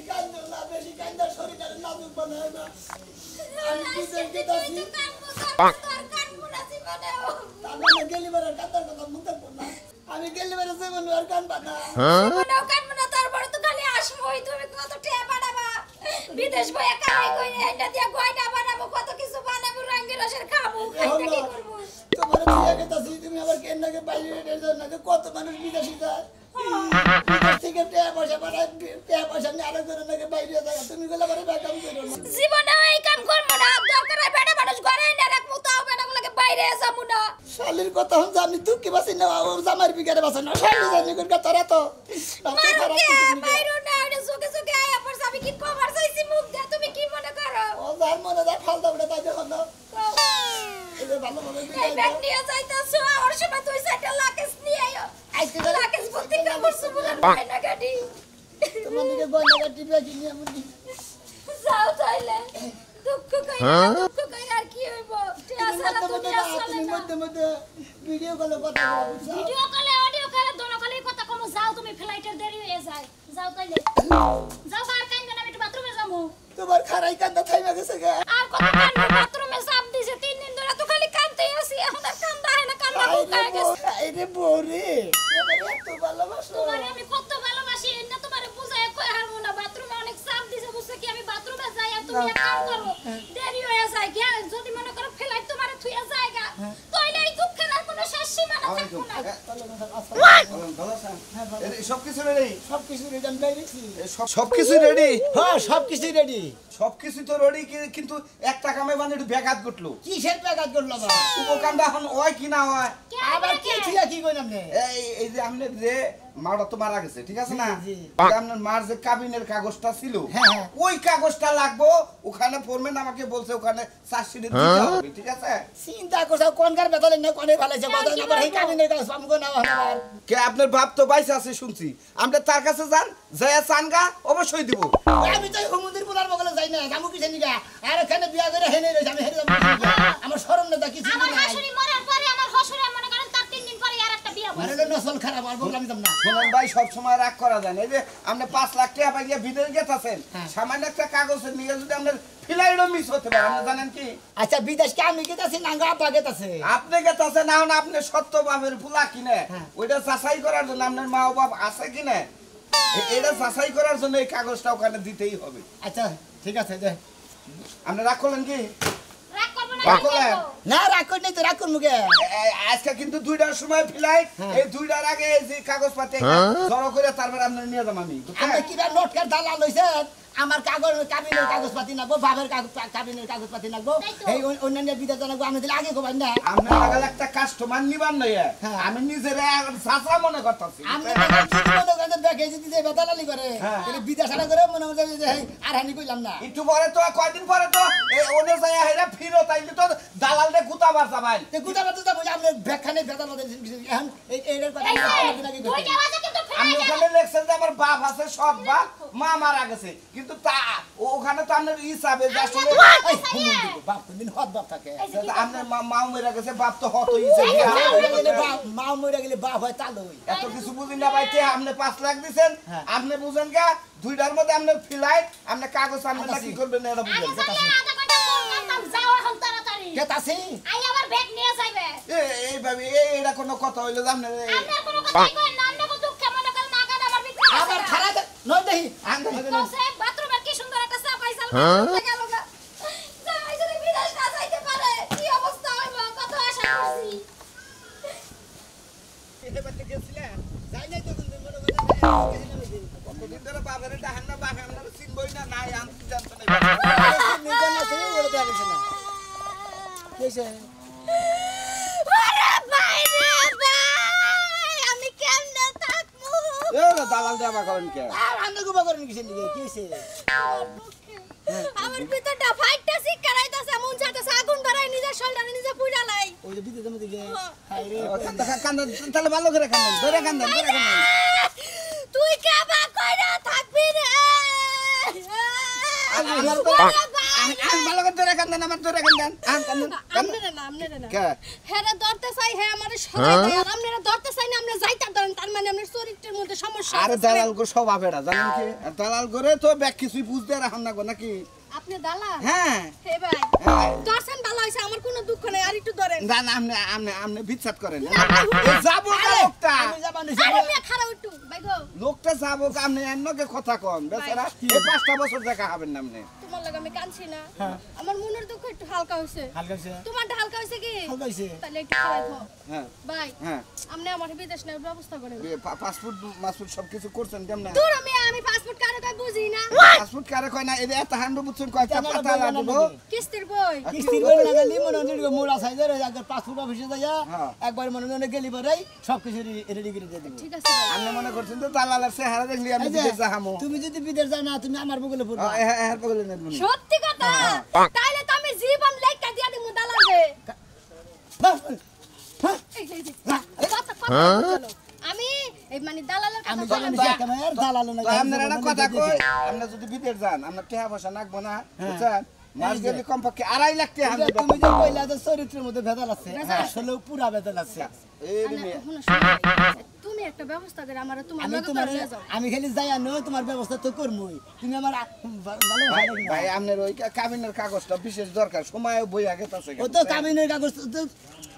কান্দো না বেশি কান্দা শরীরটা নাজুক বানায় না আমি বুঝেন কি দাসি আমি গেলি বারে কান্দার কথা মুখে বলনা আমি গেলি বারে জীবন আর কান্দবা না মনেও কান্দবা না তারপরে তো খালি আসমই তুমি কত টিয়া বানাবা বিদেশ বইয়া কামাই কইরে এটা দিয়া গয়না বানাবো কত কিছু বানাবো রঙের রসের খাবো খাইতে কি করব তোমার বিয়ে গেতাছি তুমি আবার কেন নাকি বাইরে এর নাকি কত মানুষ বিদেশি যায় বিদেশ থেকে টিয়া পয়সা বানায় টিয়া পয়সা নিয়ে আরো করে নাকি বাইরে যায় তুমি গেলে আবার কাম করো না জীবনে এই কাম করব না দরকার হয় বেটা মানুষ ঘরে এনে রাখবো তাও বেটাগুলোকে বাইরে যাবো না শালির কথা হন আমি দুঃখী বাসি না ও জামার বিগারে বাসি না শালি জানি কোন কথা তো বাইরে না এটা সুকে সুকে আয়া পড়ছ আমি কি কভার চাইছি মুখ দে তুমি কি মনে করো ও যার মনে দা ফালতা উড়ে তাই দেখো না এই ভালো ভালো এই ব্যাগ নিয়ে যাইতাছো আর সময় তুই সেটা লাকেস নিয়ে আইও আইতে লাকেস বলতে কামড় সুবুলার বাইনা গাড়ি তোমার দিকে গয়না গাটি বেজি নিয়ে মুদি যাও তাইলে দুঃখ কই আর কি হইব টিয়া সালা তুমি আসলে তুমি মধ্যে মধ্যে ভিডিও কলে কথা বলছো ভিডিও কলে অডিও কলে দোনো কলে কথা কম যাও তুমি ফ্লাইটের দেরি হয়ে যায় যাও তাইলে যাও আর কাইন্দ না আমি একটু বাথরুমে যাবো তোমার খারাই কান্দা থাইমা গেছে গা আর কত কান্দ বাথরুমে চাপ দিছে 3 দিন ধরে তো খালি কান্দতেই আছি এখন আর কান্দা হয় না কান্না বুকায় গেছে এই রে বউরে এবারে এত ভালোবাসো তোমারে আমি কত ভালোবাসি না তোমারে বুঝায় কই হারমু না বাথরুমে অনেক চাপ দিছে বুঝছে কি আমি বাথরুমে যাই আর তুমি এক কাম করো দেরি হয়ে যায় কি যদি মনে করো ফ্লাইট তোমারে থুইয়া যায়গা তাইলে এই দুঃখের আর কোনো শেষ সীমা না থাকবো না সবকিছু রেডি সবকিছু রিটার্ন পেয়েছি সবকিছু রেডি হ্যাঁ সবকিছু রেডি সবকিছু তো রেডি কিন্তু একটা কামে মানে একটু ব্যাঘাত ঘটলো কিসের ব্যাঘাত করলো বাবা উপকাণ্ডা এখন হয় কি না হয় আবার কি থিয়া কি কইলাম নে এই যে আপনি যে মাটা তো মারা গেছে ঠিক আছে না জি। আপনার মার যে কাবিনের কাগজটা ছিল হ্যাঁ, হ্যাঁ। ওই কাগজটা লাগবো ওখানে ফরম্যান আমাকে বলছে ওখানে চার্জশিট দিতে হবে ঠিক আছে চিন্তা করছো কোনকার বেতলে না কোনে ভালোছে কথা না আবার এই কামিনের কাজ আমগো না হবার কে আপনার বাপ তো বাইসে আছে শুনছি আমরা তার কাছে যান যায়া চানগা অবশ্যই দিব আমি তো হুমুদের পুরার বগলে যাই না জামু কি জানি গা আর এখানে বিয়া করে হেনে রইছে আমি হেরে যাব আমার শরম না কিছু আমার না শাশুড়ি মরার পরে আমার হসুরে মনে করেন তার 3 দিন পরে আরেকটা বিয়া আরে বসে নসল খারাপ আর বগলাম যাম না শোনেন ভাই সব সময় রাগ করা যায় না এই যে আপনি 5 লাখ টাকা পাইয়া বিদেশ গেছেন হ্যাঁ। সামান্য একটা কাগজ নিয়ে যদি আপনার ফ্লাইটও মিস হতে পারে আপনি জানেন কি আচ্ছা বিদেশ কে আমি গেতাছি নাঙ্গা আব্বা গেতাছে আপনি গেছেন না হন আপনি সত্য বাপের ফুলা কিনে হ্যাঁ। ওইটা যাচাই করার জন্য আপনার মা ও বাপ আছে কিনে এটা যাচাই করার জন্য এই কাগজটা ওখানে দিতেই হবে আচ্ছা ঠিক আছে যে আপনি রাগ করলেন কি রাগ করব না রাগ করলেন? না রাগ করি নাই তো রাগ করবো কে আজকে কিন্তু 2টার সময় ফ্লাইট হ্যাঁ। এই 2টার আগে এই যে কাগজপাতি জড়ো করে তারপর আপনি নিয়ে যাম আমি আমরা কিবা নোটকার দালাল হইছে আমার কাগজ কাবিনের কাগজপাতি নাগবো বাবার কাবিনের কাগজপাতি নাগবো এই অন্যান্য বিদেশ জানাবো আমি দিলে আগে কোবাই না আপনার লাগাল একটা কাস্টমার নিবার নয় হ্যাঁ। আমি নিজের সাসা মনে করতেছি আমি দেখে যদি বেতালালি করে হ্যাঁ। বিদেশ আনা করে মনে মনে যে আর হানি কইলাম না একটু পরে তো কয়দিন পরে তো এই ওনে যায় হেরা ফিরো তাইলে তো দালালরে গুতাবার যাবাই তে গুদা বাতো যাব আপনি ব্যাখ্যানে বেতাল এখন এই এর কথা আমি দুই জায়গা কিন্তু আমি ফ্লাইট ওখানে লেখছেন যে আমার বাপ আছে সৎ বাপ মা মারা গেছে কিন্তু তা ওখানে তো আপনার হিসাবে যে আসলে বাপ দিন হদ বাপ থাকে আপনার মাও মেরা গেছে বাপ তো হত হিসাবে মা মরে গেলে বাপ হয় তালই এত কিছু বুঝিন না ভাই আপনি 5 লাখ দিবেন হ্যাঁ। আপনি বুঝেন গা 2টার মধ্যে আপনার ফ্লাইট আপনি কাগজ আপনি কি করবেন না এটা বুঝেন আগে যাইলে আধা ঘন্টা কম নাম যাও এখন তাড়াতাড়ি কে তাসি আই আবার ব্যাগ নিয়ে যাইবে এই ভাবে এটা কোনো কথা হইলো যে আপনি আপনার কোনো কথাই কই না আপনি কত দুঃখ মনে করেন না গান আমার ভিতরে আবার খারাপ নয় দেখি তো সে বাথরুমের কি সুন্দর একটা সাপ আইসাল গেল গা যাই যদি বিদেশ না যাইতে পারে কি অবস্থা হইব কত আশা করছি এটা বাতে গেছিলেন যাই নাই তো মনে করে কতদিন ধরে বাপের ডাহান না বাপে আমরা চিনবই না নাই আমি জানতে নাই নিজে না থেকে বলে দেয়া গেছে না কেছে আরে ভাই রে ভাই আমি কেমনে থাকবো এ দালাল দেবা করেন কে আর আন্না গোবা করেন কিছু নিয়ে কেছে আমার ভিতরটা ফাইটটা শিক করাইতাছে মন চাইতাছে আগুন ধরাই নিজের শরীরে নিজে পুইরা লাই ওই যে বিদেশ মধ্যে গে হাই রে কান্দন তাহলে ভালো করে কান্দন ধরে কান্দন তুই কেবা কইরা থাকবি রে আমি ভালো করে ধরে কান্দেন আমার ধরে কান্দেন আমনেরে না কে হেরে ধরতে চাই হে আমারে সরাই দেয় আর আমনেরে ধরতে চাই না আমনে যাইতা ধরেন তার মানে আপনার চরিত্রের মধ্যে সমস্যা আরে আছে। দালাল গো স্বভাব এটা জানেন কি দালাল করে তো ব্যাগ কিছুই বুঝতে রাখেন না গো নাকি আপনি দালাল হ্যাঁ হে ভাই হ্যাঁ। দর্শন ভালো হইছে আমার কোনো দুঃখ নাই আর একটু ধরেন না না আপনি বিচার করেন না, না, এই যাবো কা লোকটা আমি যাবা না আরে মিয়া খারাপ একটু ভাই গো লোকটা যাবো কা আপনি এন্নকে কথা কন বেচারা এই 5টা বছর দেখা হবেন না আপনি তোমার লাগা আমি কাঁদছি না হ্যাঁ। আমার মনের দুঃখ একটু হালকা হইছে হালকা হইছে তোমারটা হালকা হইছে কি হালকা হইছে তাহলে একটু খারাপ দাও হ্যাঁ ভাই হ্যাঁ আপনি আমার বিদেশ নেওয়ার ব্যবস্থা করেন পাসপোর্ট মাসপোর্ট সবকিছু করছেন কেমন দূর আমি পাসপোর্ট কার্ড কই বুঝি না পাসপোর্ট কারে কয় না এই এত হান্ডু বুঝছেন কয়টা পাতা লাগবে কিস্তির বই কিস্তির বই লাগালি মনে হয় মোড়া সাইজের একবার পাসপোর্ট অফিসে যাইয়া হ্যাঁ। একবার মনে হয় গেলি পরেই সবকিছু রেডি করে দিয়ে দিবি ঠিক আছে ভাই। আপনি মনে করছেন তো দালালের চেহারা দেখলি আমি এই যে, বিদেশ যাহামু তুমি যদি বিদেশ যাও না তুমি আমার বগলে পড়বা হ্যাঁ বলে নেন সত্যি কথা তাইলে তো আমি জীবন লেখা দিয়া দিমু দালালে এই যে, কথা চলো। আমি এই মানে দালালের আমি কথা জানি বলেন। কেমন দালাল না আপনার একটা কথা কই আমরা যদি বিদেশ যান আমরা টাকা পয়সা নাকবো না বুঝছেন মাস গেলে কমপক্ষে 2.5 লাখ টাকা এই যে তুমি যে কইলা যে চরিত্রের মধ্যে ভেজাল আছে আসলে পুরা ভেজাল আছে এই আরে, মেয়ে শোনো, শোনো। তুমি একটা ব্যবস্থা করে আমার তোমার আমি লগে তোমার করে নিয়ে যাও আমি খালি যাই আনো তোমার ব্যবস্থা তো করবই তুমি আমার ভালো ভাই ভাই আপনার ওই কাবিনের কাগজটা বিশেষ দরকার সময় বই আগে আছে ও তো কামিনের কাগজ তো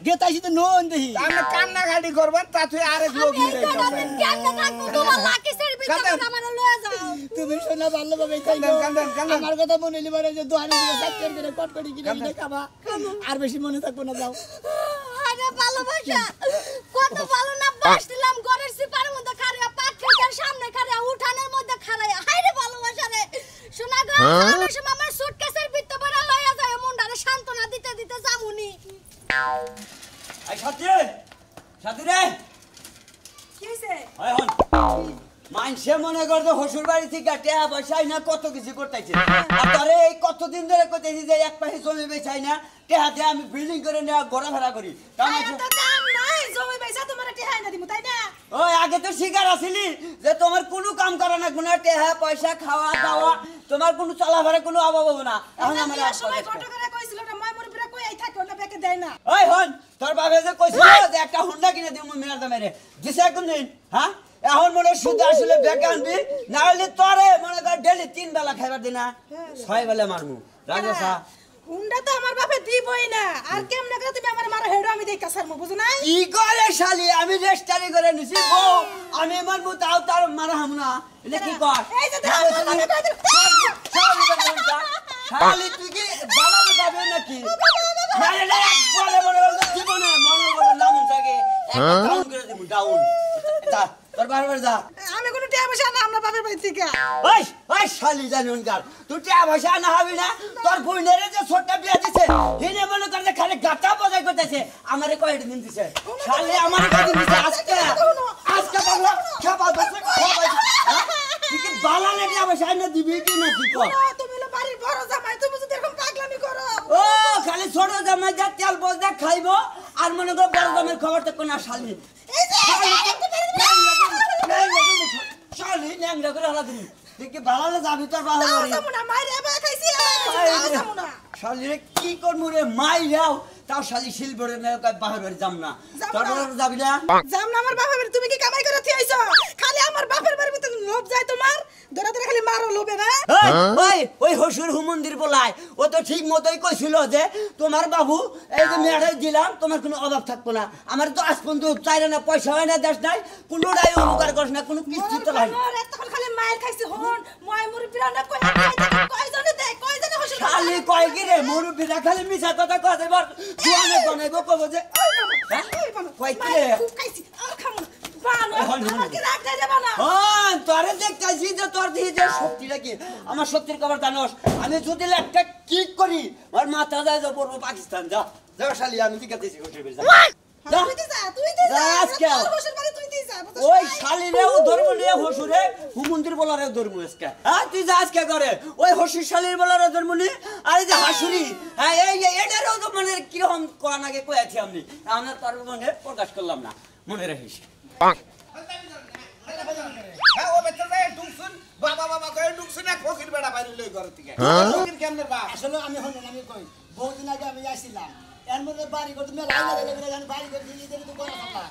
গেতাইছি তো নন দেহি আপনি কান্নাকাটি করবেন তাতে আরেক লোক আমি এই নিয়ে কটা দিন কেমনে থাকবো তোমার লাকিসের ভিতরে আমার লয়ে যাও তুমি শোনা ভালোভাবে তাই কান্দেন। আমার কথা মনে নিবার যে দোহানি দিকে সাইকেল করে কটকটি কিনে কিনে খাবা আর বেশি মনে থাকবো না যাও আরে ভালোবাসা কত ভালো না বাস দিলাম ঘরের সিপারের মধ্যে খাড়িয়া পাটকের সামনে খাড়িয়া উঠানের মধ্যে খাড়াইয়া হায়রে ভালোবাসা রে শোনা গো আমার সময় আমার সুটকেসের ভিতরে বড় লইয়া যায় মুন্ডারে সান্তনা দিতে দিতে যামুনি এই সাথী সাথী রে কি হইছে হয় হন মানসে মনে করতো হসুর বাড়ি থেকে টেয়া পয়সাই না কত কিছু করতেছে আর তারে এই কতদিন ধরে করতেছি যে এক পাশে জমি বেচাই না টেহাতে আমি বিল্ডিং করে নেওয়া ঘোরাফেরা করি তা আমার তো দাম নাই জমি পয়সা তোমার টেহাই না দিমু তাই না ওই আগে তো শিকার আসিলি যে তোমার কোনো কাম করা না কোনো টেহা পয়সা খাওয়া দাওয়া তোমার কোনো চলাফেরা কোনো অভাব হবে না এখন আমার সময় ফটো করে কইছিল না মই মুরবিরা কই আই থাকে ওটা বেকে দেয় না ওই হন তোর বাবা যে কইছিল যে একটা হুন্ডা কিনে দিমু মেয়ার দামে রে দিছে কোন দিন হ্যাঁ এখন মনে শুধু আসলে বেকে আনবি না হলে তোরে মনে কর ডেলি 3 বেলা খাইবার দিনা 6 বেলা মারমু রাজসা হুন্ডা তো আমার বাপে দিবই না আর কেমনে করে তুমি আমার মারা হেডো আমি দেই কাছার মু বুঝো না কি করে শালি আমি রেস্টারি করে নিছি বউ আমি মারমু তাও তার মারা হামু না এটা কি কর এই যে দেখো আমার লাগে কই দিল শালি তুই কি বালালে যাবে নাকি না রে না বলে বলে জীবনে মনে করে নাম থাকে একটা ডাউন করে দিমু ডাউন যা তোর বারবার যা আমি কোনো টাকা পয়সা না আমরা বাপের বাড়ি থেকে ওই ওই শালি জানুন গার তুই টিয়া ভাষা না হবি না তোর বইনের যে ছোটটা বিয়া দিছে হিনে মনে করে খালি গাটা বজায় করতেছে আমারে কয়টা দিন দিছে শালি আমারে কয়দিন দিছে আজকে আজকে বাংলা খাবার বসে খাবার তুই কি বালালে টিয়া ভাষা না দিবি কি না কি কর তুমি হলো বাড়ির বড় জামাই তুমি যদি এরকম পাগলামি করো ও খালি ছোট জামাই যা তেল বজা খাইবো আর মনে কর বড় জামাইয়ের খবর তো কোন শালি এই যে শালি ন্যাংরা করে হলা তুমি তুই কি বালালে যাবি তোর বাবা দাও বাড়ি যামু না মাইরে বা খাইছি দাও যামু না শালিরে কি করমু রে মাই যাও তাও শালি শিলবড়ে না বাহির বাড়ি যাম না তোর বাড়ি যাবি না যাম না আমার বাপের বাড়ি তুমি কি কামাই করে থিয়াইছো খালি আমার বাপের বাড়ির ভিতরে লোভ যায় তোমার ধরে ধরে খালি মারো লোভে না ওই ওই হসুর হুমন্দির বলায় ও তো ঠিক মতোই কইছিল যে তোমার বাবু এই যে মেয়েটাই দিলাম তোমার কোনো অভাব থাকবো না আমার তো আজ পর্যন্ত চাইরে না পয়সা হয় না দেশ নাই কোনোটাই উপকার করিস না কোনো কিস্তি তো নাই তখন খালি মায়ের খাইছি হন মই মুরবিরা না কই কয়জনে দেয় কয়জনে হসল খালি কয় কি রে মুরব্বিরা খালি মিছা কথা কয় এবার জোয়ানে গনাইবো কব যে কয় কি রে খাইছি আর খামু বানো আমাকে রাখ দেয় যাবা না হ্যাঁ তোরে দেখতাছি যে তোর দিয়ে যে শক্তিটা কি আমার শক্তির খবর জানোস আমি যদি একটা কিক করি আর মাথা যায় যে পড়বো পাকিস্তান যা যা শালি আমি ঠিক আছে হোটেল যা যা তুই দে যা আজকে হসল বাড়ি তুই দে যা ওই শালিরেও ধর্ম নিয়ে হসুরে হুমন্দির বলারেও ধর্ম আজকে হ্যাঁ তুই যা আজকে করে ওই হসুর শালির বলারেও ধর্ম নি আর এই যে হাসুরি হ্যাঁ এই এটারও তো মানে কিরকম করান আগে কয়েছি আমি আমরা তোর মনে প্রকাশ করলাম না মনে রাখিস হ্যাঁ ও বেটা যায় ঢুকছুন বাবা বাবা করে ঢুকছ না ফকির বেড়া বাইরে লই ঘর থেকে ফকির কেমনে বা আসলে আমি হন আমি কই বহুদিন আগে আমি আসছিলাম এর মধ্যে বাড়ি করতে মেলা আইনা বাড়ি করতে নিজেদের তো করা থাকা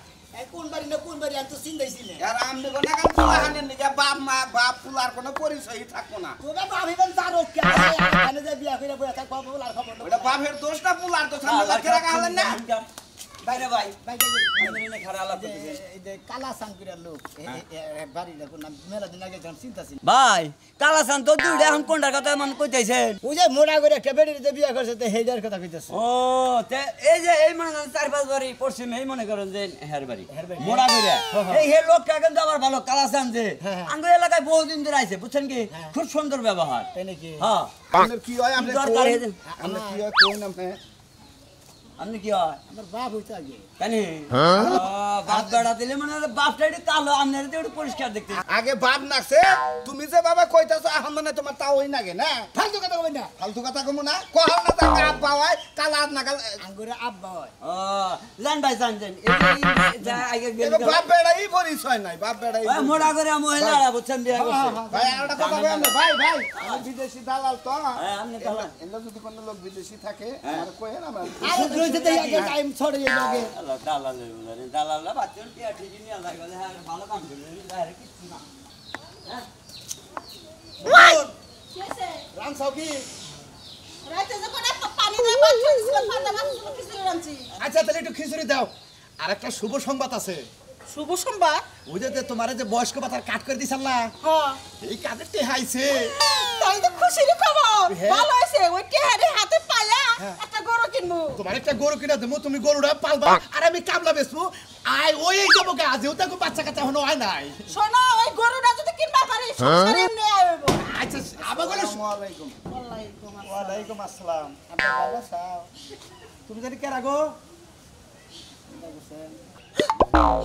কোন বাড়ি না কোন বাড়ি আর তো চিন্তাইছিলেন আর আমনে কোন কাম পোলাহানের নিকে বাপ মা বাপ পুলার কোনো পরিচয়ই থাকবো না তোরা ভাবিবেন তারও কে এখানে যে বিয়া করে বসে থাকবো বলার খবর ওটা বাপের দোষ না পুলার তো সামনে লাগতে রাখা হলেন না বাইরে ভাই ভাই আমি খারাপ আলাপ এই যে কালা সাংকুরের লোক বাড়ি দেখুন মেলা দিন আগে যখন চিন্তা ছিল ভাই কালাসান তো দুইটা এখন কোনটার কথা মন কইতেছেন ওই যে মোড়া করে একটা বেড়ির যে বিয়া করছে তো হেজার কথা কইতেছে ও তে এই যে এই মনে করেন 4-5 বাড়ি পশ্চিম এই মনে করেন যে হের বাড়ি মোড়া কইরা এই হে লোকটা কিন্তু আমার ভালো কালাসান যে আঙ্গুর এলাকায় বহুদিন ধরে আইছে বুঝছেন কি খুব সুন্দর ব্যবহার তাই নাকি হ্যাঁ আপনার কি হয় আপনি দরকার কোন আপনি কি হয় কোন আপনি কি হয় আমার বাপ হইতে আগে জানি বাপ বেড়া দিলে মানে বাপটা একটু কালো আপনার একটু পরিষ্কার দেখতে আগে বাপ নাকছে তুমি যে বাবা কইতাছো এখন মানে তোমার তাও ওই নাগে না ফালতু কথা কই না ফালতু কথা কমু না কহাল না তা কাপ পাওয়ায় কালা না কাল আঙ্গুরে আব্বা হয় ও জান ভাই জান যা আগে গেল বাপ বেড়াই পরিচয় নাই বাপ বেড়াই মোড়া করে মহিলারা বুঝছেন বিয়া করছে ভাই একটা কথা কই আমরা ভাই ভাই আমি বিদেশি দালাল তো হ্যাঁ আপনি দালাল এন্ড যদি কোনো লোক বিদেশি থাকে আর কইেন আমরা আর রইতে দেই আগে টাইম ছড়ে যাবে আগে আল্লাহ দালাল বলে দালাল বাচ্চার টিয়া ঠিকই নিয়ে যায় বলে হ্যাঁ ভালো কাম করে আর কিছু না কেসে রাম সাউকি রাতে যখন একটা পানি দিয়ে বাচ্চা দিছিল ফাটা বাচ্চা কিছু রাঞ্চি আচ্ছা তাহলে একটু খিচুড়ি দাও আর একটা শুভ সংবাদ আছে শুভ সোমবার ওই যে তোমার যে বয়স্ক ভাতার কাট করে দিছাল না হ্যাঁ এই কাজের টেহাইছে তাই তো খুশির খবর হ্যাঁ। ভালো হইছে ওই টেহারে হাতে পায়া একটা গরু কিনবো তোমার একটা গরু কিনা দেবো তুমি গরুটা পালবা আর আমি কামলা বেচবো আয় ওই যাবো গা আজও তাকে বাচ্চা কাচ্চা এখনো হয় নাই শোনো ওই গরুটা যদি কিনবা পারি সংসারে এমনি আইব আচ্ছা আমার বলে আসসালামু আলাইকুম ওয়ালাইকুম আসসালাম আপনার বাবা সাও তুমি জানি কেরা গো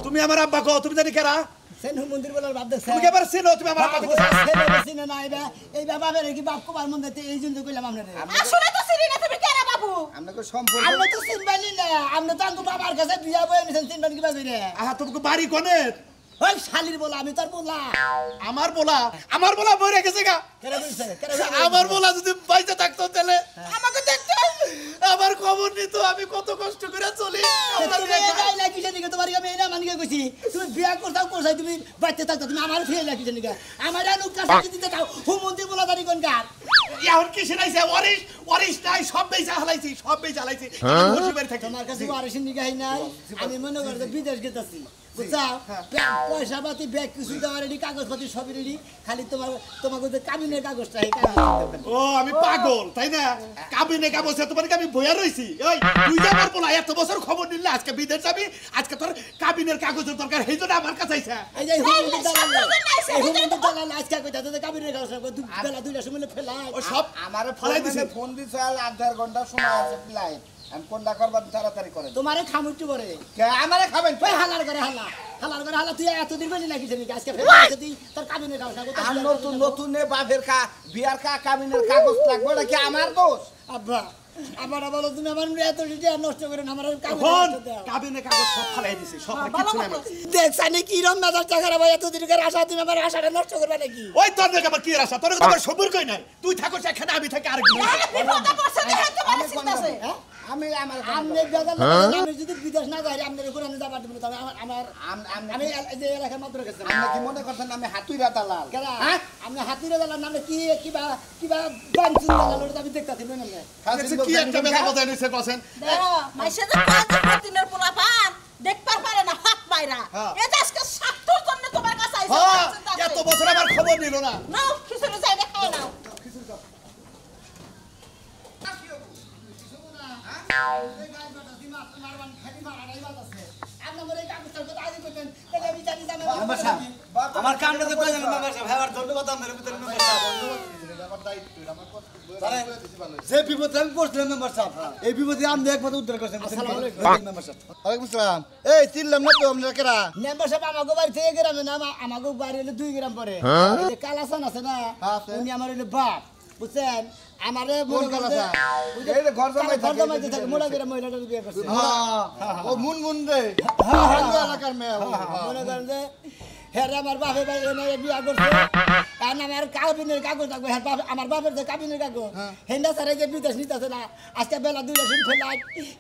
তুমি আমার আব্বা কো তুমি জানি কেরা সেন মন্দির বলার বাপ দেখছে তুমি কি আবার চিনো তুমি আমার আব্বা চিনে না এই বাবা বেরে কি বাপ কোবার মন দিতে এই জন্য কইলাম আপনারে আসলে তো সিরি না তুমি কেন বাবু আপনাকে সম্পর্ক আমরা তো চিনবানি না আমরা তো আঙ্গু বাবার কাছে বিয়া বয়ে নিছেন চিনবানি কি বাজে রে আহা তোমাকে বাড়ি কোনের ওই শালির বলা আমি তোর বলা আমার বলা বই রেখেছে গা কেন বলছে আমার বলা যদি পয়সা থাকতো তাহলে আমাকে দেখতো আমার খবর নিত আমি কত কষ্ট করে চলি তুমি গাই লাগি জানি তোমার আমি না মানিকে কইছি তুমি বিয়া করছাও তুমি বাইতে থাকতো তুমি আমার ফিরে লাগি জানি আমার আনু কাছে দিতে দাও হুমন্তি বলা দাঁড়ি কোন গার এখন কি শুনাইছে ওরিস নাই সব বেচা হালাইছি খুশি বাড়ি থাকি তোমার কাছে ওয়ারিস নিগাই নাই আমি মনে করি যে বিদেশ গেতাছি বুঝছাও পয়সা পাতি ব্যাগ কিছু দেওয়ার রেডি কাগজপাতি সবই রেডি খালি তোমাকে যে কাবিনের কাগজটা এই কাগজ ও আমি পাগল তাই না কাবিনে কাগজে তোমার আমি বইয়া রইছি ওই তুই যে আমার বলা এত বছর খবর নিলে আজকে বিদেশ যাবি আজকে তোর কাবিনের কাগজের দরকার এই জন্য আমার কাছে আইছা এই যে হুমন্তি দালাল আজকে কইতা যে কাবিনের কাগজ বেলা 2টার সময় ফেলাই ও সব আমার ফলাই দিছে। ফোন দিছে আর 1.5 ঘন্টা সময় আছে প্লাই আমি কোনটা করবার তাড়াতাড়ি করেন তোমারে খামুটু করে কে আমারে খাবেন ওই হালার করে হালা তুই এতদিন বলি নাকি জানি আজকে ফেলাই তুই তোর কাবিনের কাগজ আর নতুন নতুন বাপের বিয়ার কাবিনের কাগজ লাগবে এটা কি আমার দোষ আব্বা আমার বলো তুমি আমার এত নষ্ট করে না আমার এখন কাবিনে কাগজ সব ফলাই দিছে সব কিছু নাই আমার। দেখছানি কি রম মেজাজ টাকার ভাই এতদিন করে আশা তুমি আমার আশাটা নষ্ট করবে নাকি ওই তোর দেখে আমার কি রাস্তা তোর আমার সম্পর্কই নাই তুই থাকোস এখানে আমি থাকি আরেক বিপদে পড়ছে দেখে তোমার চিন্তা আছে আমি আমার আমনে বেজাল আমি যদি বিদেশ না যাই আমনে কোরআনে যাবার দেব তবে আমার আমি যে এলাকার মাত্র গেছে আপনি কি মনে করছেন আমি হাতুইরা দালাল কেডা আমি হাতিরে দালার নামে কিবা বানচুর দালাল ওটা আমি দেখতাছি না দেখছি কি একটা বেজা কথা নিছে কছেন দেখো মাইসে যে কাজ দিনের পোলা পান দেখবার পারে না হাত পায়রা হ্যাঁ। এই আজকে স্বার্থর জন্য তোমার কাছে আইছে হ্যাঁ এত বছর আমার খবর নিল না নাও খিচুড়ি যাই দেখাও নাও আমার কামটা তো কই জানেন মেম্বার সাহেব হ্যাঁ ধন্যবাদ আপনাদের ভিতরে মেম্বার সাহেব যে বিপদে আমি পড়ছিলাম মেম্বার সাহেব এই বিপদে আপনি একমাত্র উদ্ধার করেছেন মেম্বার সাহেব ওয়ালাইকুম আসসালাম এই চিনলাম না তো আমরা কেরা মেম্বার সাহেব আমাকে বাড়ি থেকে গ্রামে না আমাকে বাড়ি হলে 2 গ্রাম পরে এই যে কালাসান আছে না উনি আমার হলো বাপ বুঝছেন আমারে কোন কালাসান? এই যে ঘর জামাই থাকে, মোড়া করে মহিলাটা বিয়ে করছে ও মুনমুন রে হ্যাঁ, হ্যাঁ, এই এলাকার মেয়ে ও। মনে করেন যে হ্যাঁ আমার বাপে ভাই এনে বিয়া করছে এখন আমার কাবিনের কাগজ থাকবে হ্যাঁ আমার বাপের যে কাবিনের কাগজ হেন্দা স্যারে যে বিদেশ নিতেছে না আজকে বেলা 2 লক্ষ ফেলাই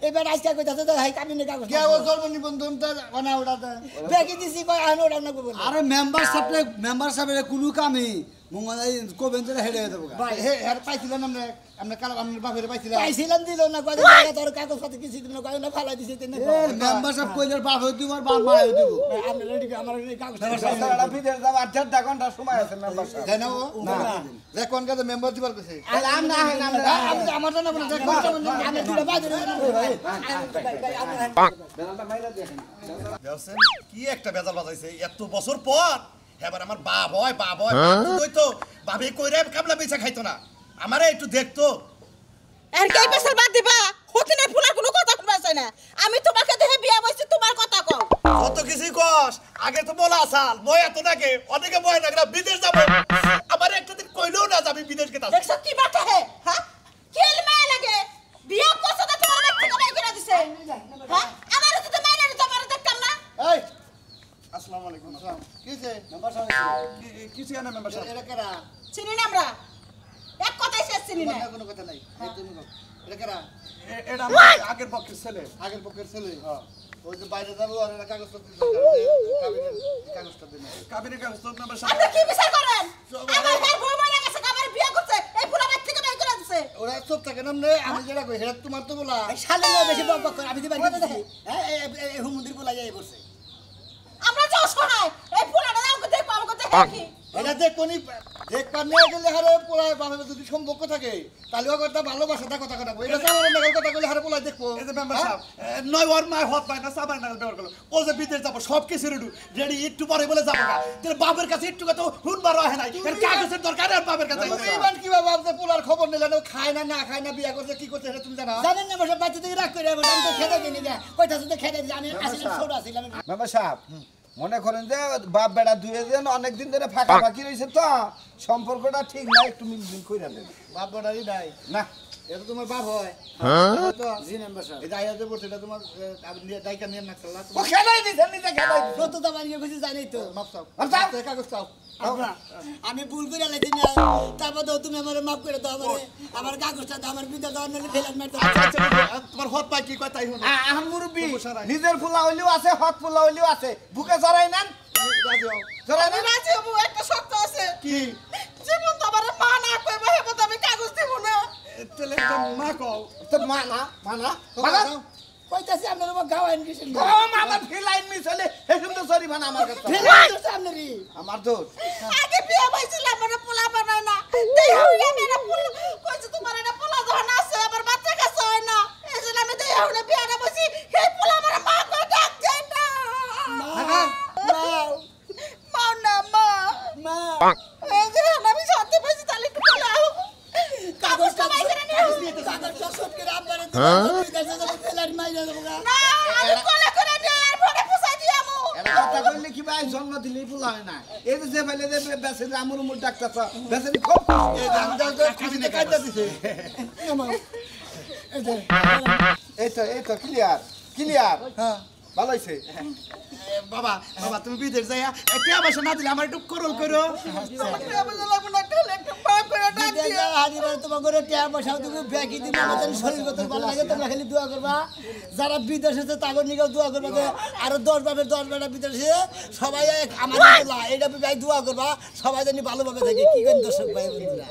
এবার আজকে কইতাছে যে হ্যাঁ কাবিনের কাগজ কে ও জন্ম নিবন্ধনটা অনা ওটাতে বেকি দিছি কয় এখন ওটা না বলে আরে মেম্বার সাহেবের কোনো কামই মঙ্গলাই কোবেন তো হেডে দেবো ভাই হে হের পাইছিলেন আপনি কাল আপনার বাপের পাইছিলেন পাইছিলাম দিল না কয় জায়গা তোর কাগজ পাতি কিছু দিল না কয় না ফালাই দিছি তেনে মেম্বার সাহেব কইলের বাপ হইতে আর বাপ মা হইতে আমরা রেডি আমার কাগজ এটা বিদেশ যাব 8 ঘন্টা সময় আছে মেম্বার সাহেব জানো না যে কোন কাজে মেম্বার দিবার কইছে আম না হয় না আমার জানা বলে দেখ আমরা দুটো বাজে বেলাটা মাইরা দেখেন দেখছেন কি একটা বেজাল বাজাইছে এত বছর পর এবার আমার বাপ হয় তুই তো বাপে কইরে কাবলা পয়সা খাইতো না আমারে একটু দেখতো আর কে পেছাল বাদ দিবা হতিনের ফুলার কোনো কথা শুনবা চাই না আমি তোমাকে দেখে বিয়া বইছি তোমার কথা কও কত কিছুই কস আগে তো বলা আসাল মই এত নাকি অনেকে মই না বিদেশ যাব আমার একটা দিন কইলো না যে আমি বিদেশ গেতাম দেখছ কি বাটা হে হ্যাঁ কেল মায়া লাগে বিয়া করছ না তোমার ব্যক্তি কমাই করে দিছে হ্যাঁ আমার তো মাইনে দিতে আমার দেখতাম না এই আসসালামু আলাইকুম কিছে মেম্বার সাহেব কিছু না মেম্বার সাহেব এটা কেরা চিনি না আমরা এক কথাই শেষ চিনি না কোনো কথা নাই এই তুমি কও এটা কেরা এটা আমার আগের পক্ষের ছেলে আগের পক্ষের ছেলে হ্যাঁ ওই যে বাইরে যাবো আর একটা কাগজপত্র কাবিনের কাগজটা দিন কাবিনের কাগজ তো মেম্বার আপনি কি বিচার করেন আমার ঘর বউ মারা গেছে আমার বিয়া করছে এই ফুলা ব্যক্তি কমাই করে দিছে ওরা চুপ থাকে না আমি যেটা কই হেড তোমার তো বলা শালে বেশি বক বক করে আমি দিবা গেছে দেখি এই হুমুদির বলা যায় বসে আমরা যাও শোনাই এই ফুলাটা দাও দেখো আমাকে দেখি এটা দেখ কোনি দেখবার নিয়ে গেলে হারে পোলায় বাপের যদি সম্পর্ক থাকে তাহলে ও কথা ভালোবাসাটা কথা কথা এটা আমার নাগাল কথা কইলে হারে পোলায় দেখবো এই যে মেম্বার সাহেব নয় ওর মায় হত পায় না সাবান না ব্যবহার করলো ও যে বিদেশ যাব সব কিছু রেডি একটু পরে বলে যাবো না তোর বাপের কাছে একটু কথা হুনবার হয় নাই এর কাগজের দরকার আর বাপের কাছে তুমি ইমান কিভাবে ভাবছে পোলার খবর নিলেন ও খায় না খায় না বিয়া করছে কি করছে এটা তুমি জানো জানেন না বসে বাচ্চা থেকে রাগ করে আমি তো খেতে দিই না কইতাছে তো খেতে দিই আমি আসলে ছোট আছিলাম মেম্বার সাহেব মনে করেন যে বাপ বেটা দুয়ে দিন অনেকদিন ধরে ফাঁকা ফাঁকি রয়েছে তো সম্পর্কটা ঠিক না একটু মিলমিল কইরা দেন বাপ বড়ারই নাই না এটা তোমার বাপ হয় তো জি নাম্বার স্যার এটা আইয়াতে পড়ছে এটা তোমার দায়িকা নিয়ে না খেলা ও খেলাই দিছেন নিজে খেলাই দিছেন সত্যতা বানিয়ে খুশি জানি তো মাপ চাও মাপ চাও। কাগজ চাও আমি ভুল করে লাইছি না তারপর তো তুমি আমার মাফ করে দাও আমার কাগজটা দাও আমার বিদ্যা দাও নালে ফেলান মারতে তোমার হত পাই কি কয় তাই হলো আহাম মুরব্বি নিজের ফুলা হইলেও আছে হত ফুলা হইলেও আছে বুকে চড়াই নেন চড়াই আমি নেন রাজি হবো একটা শর্ত আছে কি যেমন তো আমার মা না কইবে হেবো তো আমি কাগজ দেব না তেলে মা কও তো মানা মানা কইতাছি আপনার আমার গাওয়ান কিছু ও মামা ফিলাইন মিছলে হেসুম তো সরি বানা আমার কাছে ফেলাই তো সামনেরি আমার দোষ আগে বিয়া হইছিলাম মানে পোলা বানায় না দেই হই আমি না পোলা কইছে তোমার এটা পোলা ধন আছে আমার বাচ্চা কাছে হয় না এজন্য আমি দেই হই না বিয়া না বসি হে পোলা আমার মা কো ডাক দেয় না মা না মা মা এই যে আমি শান্তি পাইছি তাহলে একটু পোলাও কাগজটা কামাই করে নিয়ে কাগজটা সব করে আপনার বিদেশে যাবো ফেলান মাইরা যাবো না আমি কোলা করে নিয়ে আর ফোনে পুষাই দিয়ামু এটা কথা কইলে কি ভাই জন্ম দিলেই ফুলা হয় না এই যে ফেলে দে বেসে আমুর মুর ডাক্তার বেসে খুব এই দামদাল তো খুশিতে কাটটা দিছে এই তো ক্লিয়ার হ্যাঁ ভালো হইছে বাবা তুমি বিদেশ যাইয়া টিয়া পয়সা না দিলে আমার একটু করল করো তোমাকে আমি লাগব না তাহলে একটু মাফ করে ডাক দিও হাজিবার তোমার করে টিয়া পয়সা তুমি ব্যাকি দিবে আমাদের শরীর কত ভালো লাগে তোমরা খালি দোয়া করবা যারা বিদেশে আছে তাদের নিকেও দোয়া করবা যে আরো 10 বেটা বিদেশে সবাই আমার এটা ভাই দোয়া করবা সবাই জানি ভালোভাবে থাকে কি করেন দর্শক ভাই বন্ধুরা